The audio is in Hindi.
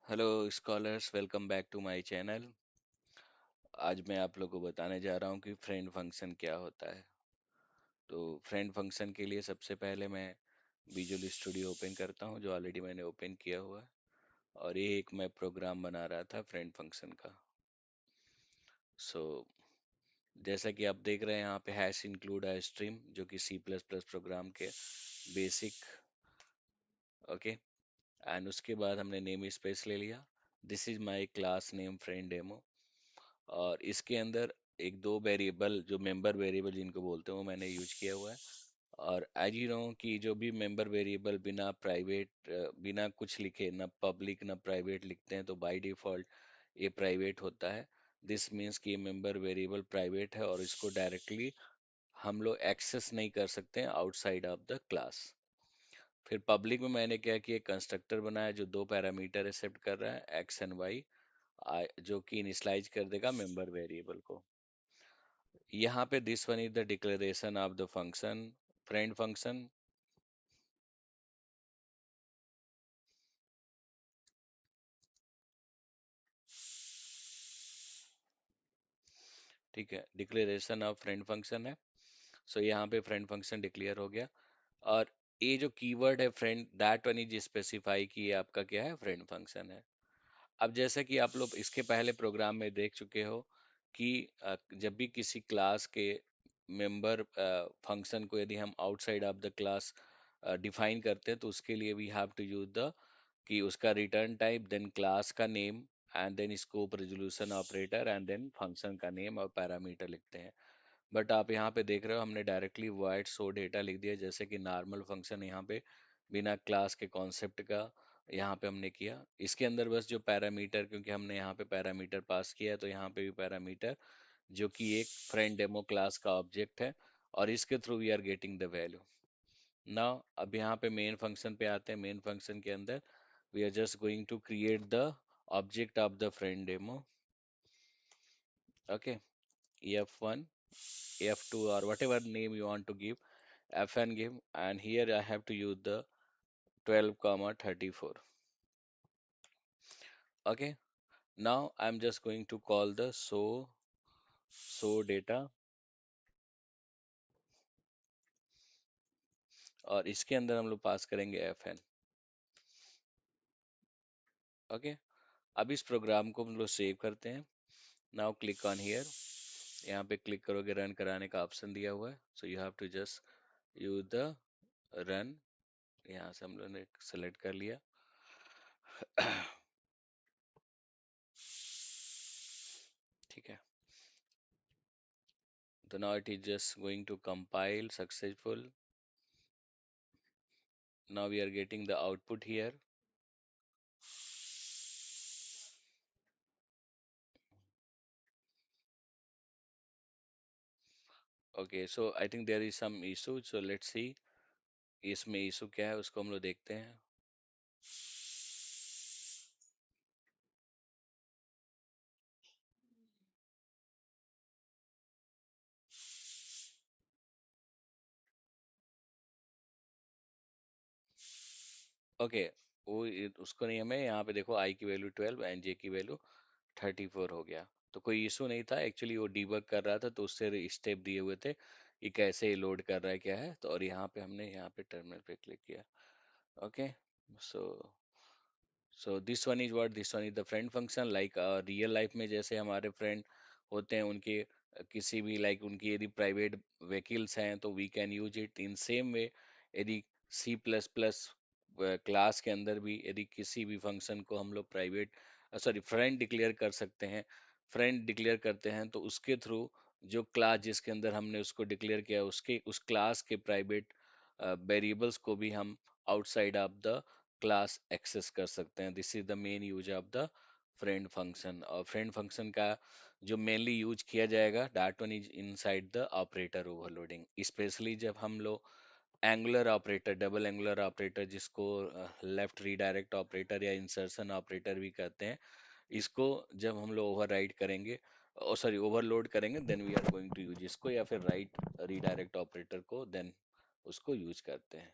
Hello scholars, welcome back to my channel. आज मैं आप लोगों को बताने जा रहा हूँ कि फ्रेंड फंक्शन क्या होता है। तो फ्रेंड फंक्शन के लिए सबसे पहले मैं विजुअल स्टूडियो ओपन करता हूँ, जो ऑलरेडी मैंने ओपन किया हुआ है। और ये एक मैं प्रोग्राम बना रहा था फ्रेंड फंक्शन का। सो जैसा कि आप देख रहे हैं यहाँ पे हैश इंक्लूड अ स्ट्रीम, जो कि सी प्लस प्लस प्रोग्राम के बेसिक। ओके। एंड उसके बाद हमने नेम स्पेस ले लिया। This is my class name friend demo. और इसके अंदर एक दो वेरिएबल, जो मेंबर वेरिएबल जिनको बोलते हैं, वो मैंने यूज किया हुआ है। और एज यू नो कि जो भी मेंबर वेरिएबल बिना प्राइवेट, बिना कुछ लिखे, ना पब्लिक ना प्राइवेट लिखते हैं, तो बाय डिफॉल्ट ये प्राइवेट होता है। दिस मीन्स कि ये मेंबर वेरिएबल प्राइवेट है और इसको डायरेक्टली हम लोग एक्सेस नहीं कर सकते हैं आउटसाइड ऑफ द क्लास। फिर पब्लिक में मैंने क्या किया, कंस्ट्रक्टर बनाया जो दो पैरामीटर एक्सेप्ट कर रहा है, एक्स एंड वाई, जो कि इनिशियलाइज कर देगा मेंबर वेरिएबल को। यहाँ पे this one is the declaration of the function, friend function. ठीक है, डिक्लेरेशन ऑफ फ्रेंड फंक्शन है। सो यहाँ पे फ्रेंड फंक्शन डिक्लेयर हो गया। और ये जो कीवर्ड है friend, that one is specify कि ये आपका क्या है, फ्रेंड फंक्शन है। अब जैसा कि आप लोग इसके पहले प्रोग्राम में देख चुके हो कि जब भी किसी क्लास के मेंबर फंक्शन को यदि हम outside of the class define करते हैं, तो उसके लिए we have to use the कि उसका रिटर्न टाइप, देन क्लास का name, and then scope resolution operator, and then function का नेम और पैरामीटर लिखते हैं। बट आप यहाँ पे देख रहे हो हमने डायरेक्टली void शो डेटा लिख दिया, जैसे कि नॉर्मल फंक्शन यहाँ पे बिना क्लास के कॉन्सेप्ट का यहाँ पे हमने किया। इसके अंदर बस जो पैरामीटर, क्योंकि हमने यहाँ पे पैरामीटर पास किया है, तो यहाँ पे भी पैरामीटर, जो कि एक फ्रेंड डेमो क्लास का ऑब्जेक्ट है, और इसके through we are getting the value. Now अब यहाँ पे मेन फंक्शन पे आते हैं। मेन फंक्शन के अंदर we are just going to create the object of the friend demo. Okay, f1, f2, or whatever name you want to give, fn give, and here I have to use the 12 comma 34. Okay, now I'm just going to call the show data, और इसके अंदर हम लोग पास करेंगे fn। ओके, अब इस प्रोग्राम को हम लोग सेव करते हैं। नाउ क्लिक ऑन हियर, यहाँ पे क्लिक करोगे, रन कराने का ऑप्शन दिया हुआ है, so you have to just use the run. यहाँ से हम लोग ने सेलेक्ट कर लिया। ठीक है, so now it is just going to compile successful. Now we are getting the output here. Okay, so I think there is some issue, so let's see इसमें issue क्या है, उसको हम लोग देखते हैं। ओके, उसको नहीं, हमें यहाँ पे देखो आई की वैल्यू 12 एंड जे की वैल्यू 34 हो गया। तो कोई इशू नहीं था एक्चुअली, वो डीबग कर रहा था, तो उससे स्टेप दिए हुए थे कि कैसे लोड कर रहा है, क्या है। तो और यहाँ पे हमने यहाँ पे टर्मिनल पे क्लिक किया। Okay, so this one is what, this one is the friend function. Like real life में जैसे हमारे फ्रेंड होते हैं, उनके किसी भी, लाइक उनकी यदि प्राइवेट व्हीकल्स हैं, तो we can use it in same way. यदि सी प्लस प्लस क्लास के अंदर भी यदि किसी भी फंक्शन को हम लोग प्राइवेट, सॉरी, फ्रेंड डिक्लेयर कर सकते हैं। फ्रेंड डिक्लेयर करते हैं तो उसके थ्रू जो क्लास जिसके अंदर हमने उसको डिक्लेयर किया, उसके उस क्लास के प्राइवेट वेरिएबल्स को भी हम outside of the class access कर सकते हैं। This is the main use of the friend function. और फ्रेंड फंक्शन का जो मेनली यूज किया जाएगा, that one is inside the operator overloading, specially जब हम लोग angular operator, double angular operator, जिसको लेफ्ट रीडायरेक्ट ऑपरेटर या इंसर्शन ऑपरेटर भी कहते हैं, इसको जब हम लोग ओवरराइड करेंगे, सॉरी ओवरलोड करेंगे, then we are going to use इसको, या फिर राइट रीडायरेक्ट ऑपरेटर को देन उसको यूज करते हैं।